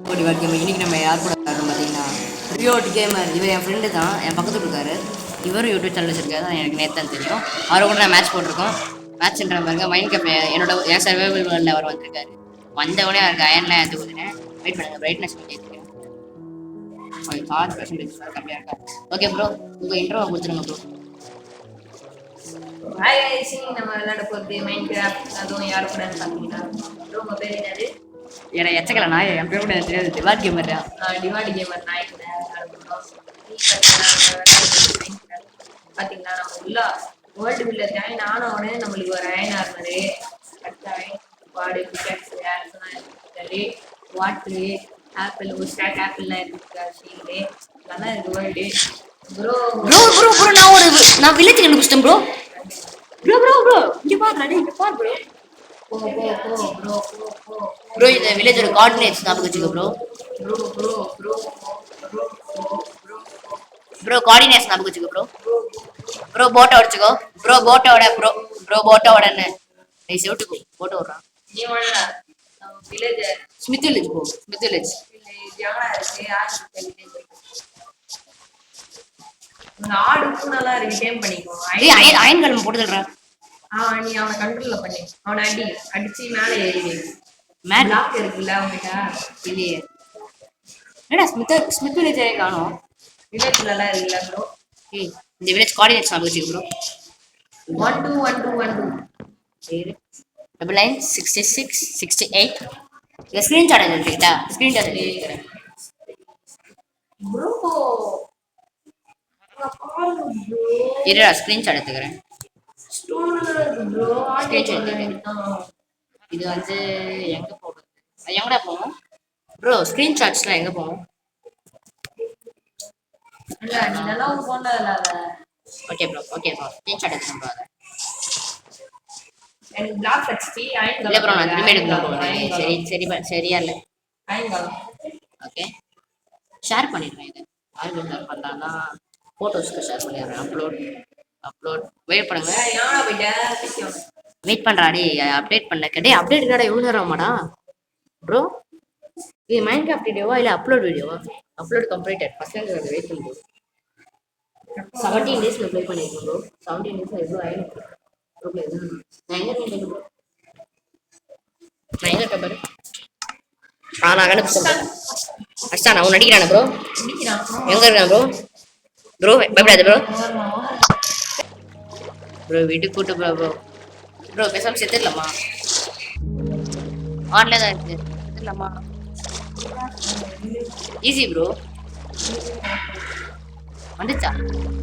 ஓடி வாழ்க்கை இன்னைக்கு நம்ம யார் கூட விளாட்றோம் பார்த்தீங்கன்னா ரியோட் கேமர். இவர் என் ஃப்ரெண்டு தான், என் பக்கத்தில் இருக்காரு. இவரும் யூடியூப் சேனல் வச்சிருக்காரு, தான் எனக்கு நேற்று தான் தெரியும். அவரை கூட நான் மேட்ச் போட்டிருக்கோம். மேட்ச்ன்ற பாருங்க மைண்ட் கேப் என் சர்வைவல் வேர்ல்டில் அவர் வந்திருக்காரு. வந்தவொடனே அவருக்கு அயன்லாம் எடுத்து கொடுத்துட்டேன். வெயிட் பண்ணுங்க, பிரைட்னஸ் பண்ணி ஓகே, 5% கம்மியாக இருக்கா? ஓகே ப்ரோ, உங்கள் இன்ட்ரோவை கொடுத்துருங்க ப்ரோ. ஹாய் गाइस, நம்ம விளையாட போறது மைன்கிராஃப்ட். அதுவும் யார் கூட பாத்தீங்கன்னா ப்ரோ உங்க பேர் என்னது? ஏன்னா எச்சக்கல நாய், என் பேர் கூட எனக்கு தெரியாது. டிவாட் கேமர். டிவாடி கேமர் நாய் கூட விளையாட போறோம். பாத்தீங்கன்னா நம்ம உள்ள வேர்ல்டு பில்ல ஜாயின் ஆன உடனே நம்மளுக்கு ஒரு அயன் ஆர்மரு, கட்டாய் பாடி பிக்கெட்ஸ் ஆக்சனரி வாட்டரு ஆப்பிள், ஒரு ஸ்டாக் ஆப்பிள்லாம் இருக்கு, ஷீல்டு இதெல்லாம் இருக்கு world. Bro bro bro bro நான் வில்லேஜ் கண்டுபிடிச்சிட்டேன் ப்ரோ. ப்ரோ ப்ரோ ப்ரோ இங்க பாரு, அடி இங்க பாரு ப்ரோ. போ போ போ ப்ரோ போ போ ப்ரோ, இந்த வில்லேஜோட கோஆர்டினேட்ஸ் ஞாபகம் வச்சுக்கோ bro. Bro bro bro bro bro bro coordinates ஞாபகம் வச்சுக்கோ ப்ரோ. ப்ரோ போட்டோ அடிச்சுக்கோ ப்ரோ. போட்டோட ப்ரோ ப்ரோ போட்டோடன்னு நீ செவுட்டுக்கு போட்டோ விடுறான். நீ வாடா நம்ம வில்லேஜ் ஸ்மித் வில்லேஜ் போ. ஸ்மித் வில்லேஜ் ஜானா இருக்கு, யார் இருக்கு வில்லேஜ். உங்க ஆடு பூனெல்லாம் இருக்கு, டேம் பண்ணிக்கோ. ஏய் அயன் கலம் போட்டுடுறா. நீ அவனை கண்ட்ரோல்ல பண்ணி அவனை அடிச்சு மேலே ஏறி மேட் லாக் இருக்குல்ல அவன்கிட்ட. இல்லையே. என்னடா ஸ்மித் வில்லேஜ் காணோம். வில்லேஜ்ல எல்லாம் இருக்குல்ல ப்ரோ. ஏய் இந்த வில்லேஜ் கோஆர்டினேட்ஸ் ஞாபகம் வச்சுக்கோ ப்ரோ. 121212 9966 68. இந்த ஸ்கிரீன்ஷாட் எடுத்துக்கிட்டா ஸ்கிரீன்ஷாட் எடுத்துக்கிறேன் ப்ரோ. இருடா, ஸ்கிரீன்ஷாட் எடுத்துக்கிறேன். ப்ரோ இது வந்து எங்க போடுறது? எங்கடா போகும் ப்ரோ? ஸ்கிரீன்ஷாட்ஸ்லாம் எங்க போகும்? இல்ல நீ நல்லா போண்டா இல்லாத. Okay bro, okay bro, screenshot எடுத்துறேன் ப்ரோ. எனக்கு பிளாக் ஹெச்பி அயன் இல்ல ப்ரோ, நான் திரும்பி எடுக்கணும் ப்ரோ. சரி சரி சரியா இல்ல. அயன் காலம் ஓகே, ஷேர் பண்ணிடுறேன். இது யாருக்கு ஷேர் பண்ணலாம்னா ஃபோட்டோஸ்க்கு ஷேர் பண்ணிடுறேன். அப்லோட் வெயிட் பண்ணுங்க. யாரா போயிட்ட வெயிட் பண்ணுறாடி, அப்டேட் பண்ண கேட்டே. அப்டேட் இல்லடா, எவ்வளோ நேரம் ஆமாடா ப்ரோ? இது மைன்கிராஃப்ட் வீடியோவா இல்லை அப்லோட் வீடியோவா? Upload completed. ஃபஸ்ட் வெயிட் பண்ணி 17 டேஸில் ப்ளே பண்ணியிருக்கேன் ப்ரோ. 17 டேஸில் எவ்வளோ ஆயிருக்கு ப்ரோ? நான் எங்கே இருக்கேன் ப்ரோ? நான் எங்கே இருக்கேன் பாரு. நான் கண்டுபிடிச்சேன். அஷ்டா நான் உன் நடிக்கிறானே ப்ரோ. எங்கே இருக்கேன் ப்ரோ? ப்ரோ பயப்படாது ப்ரோ. ப்ரோ வீட்டுக்கு கூட்டு ப்ரோ. ப்ரோ பேசாமல் செத்துடலாமா? ஆன்ல தான் இருக்கு, செத்துடலாமா? Easy bro. வந்துச்சா?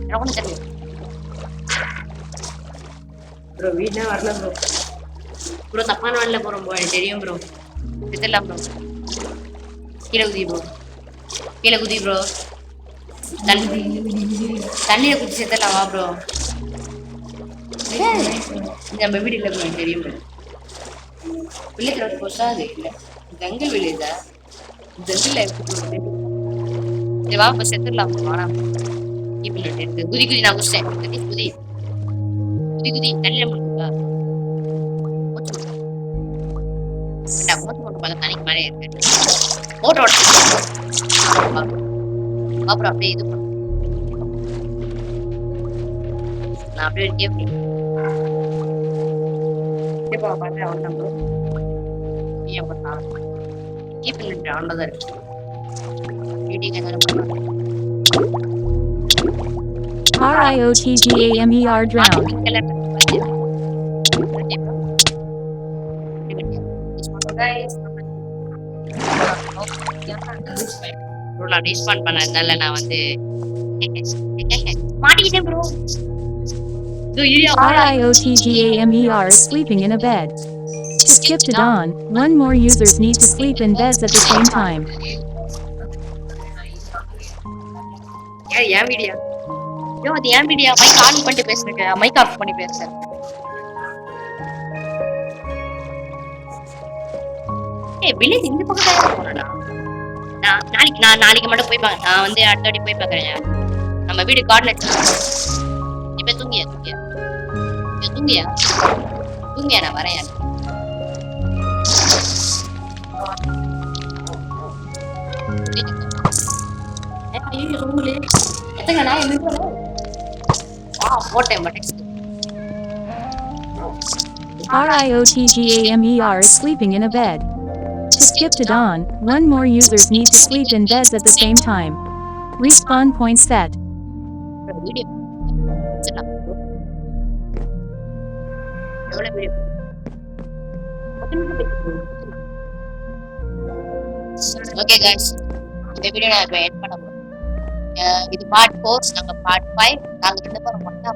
எனக்கு ஒன்றும் தெரியும் ப்ரோ. வீட்டில் வரல ப்ரோ. ப்ரோ தப்பான வரல போகிறோம் ப்ரோ, எனக்கு தெரியும் ப்ரோ. செத்துடலாம் ப்ரோ. கீழே குதி ப்ரோ, கீழே குதி ப்ரோ. தண்ணியில் குதி செத்துடலாம் வா ப்ரோ. நம்ம வீடு இல்லை ப்ரோ, எனக்கு தெரியும் ப்ரோ. வில்லேஜ் ரோட் போஸ்டா அது இல்லை, ஜங்கிள் வில்லேஜா? ஜங்கிள் இருக்கு. சரி வா இப்போ செத்துடலாம் ப்ரோ. ஆனால் இருக்கு குதி குதி. நான் குதிச்சேன். குதி குதி குதி குதி. தண்ணியில் முடிச்சுக்கா மூச்சு போட்டு பார்த்தா தண்ணிக்கு மேலே இருக்கு. போட்டோ அப்புறம் அப்படியே இது பண்ண நான் அப்படியே இருக்கேன். பார்த்தேன் அவன் தான் ப்ரோ. கீப் பண்ணிட்டு அவன் தான் இருக்கு. RIOTGAMER drown. நான் ரீஸ்பாண்ட் பண்ணதுனால நான் வந்து மாட்டிக்கிட்டேன் bro. RIOTGAMER is sleeping in a bed. To skip to dawn, one more users need to sleep in beds at the same time. ஏன் வீடியோ? அது ஏன் வீடியோ? மைக் ஆன் பண்ணிட்டு பேசுறேன், மைக் ஆஃப் பண்ணி பேசுறேன். வில்லேஜ் இந்த பக்கம் தான் போனடா. நான் நாளைக்கு மட்டும் போய் பார்க்க. நான் வந்து அடுத்த வாட்டி போய் பார்க்கறேன். நம்ம வீடு கோஆர்டினேட்ஸ். இப்ப தூங்கியா நான் வரேன். ஐயோ சொல்லு எத்தங்க நான் என்ன போட்டேன் but RIOTGAMER is sleeping in a bed. To skip to dawn, one more users need to sleep in beds at the same time. Respawn point set. Video எவ்வளோ வீடியோ ஓகே गाइस இந்த வீடியோ நான் இப்போ end பண்ண போறேன் இது part 4 நாங்க part 5 நாங்க ரெண்டு பேரும் ஒண்ணா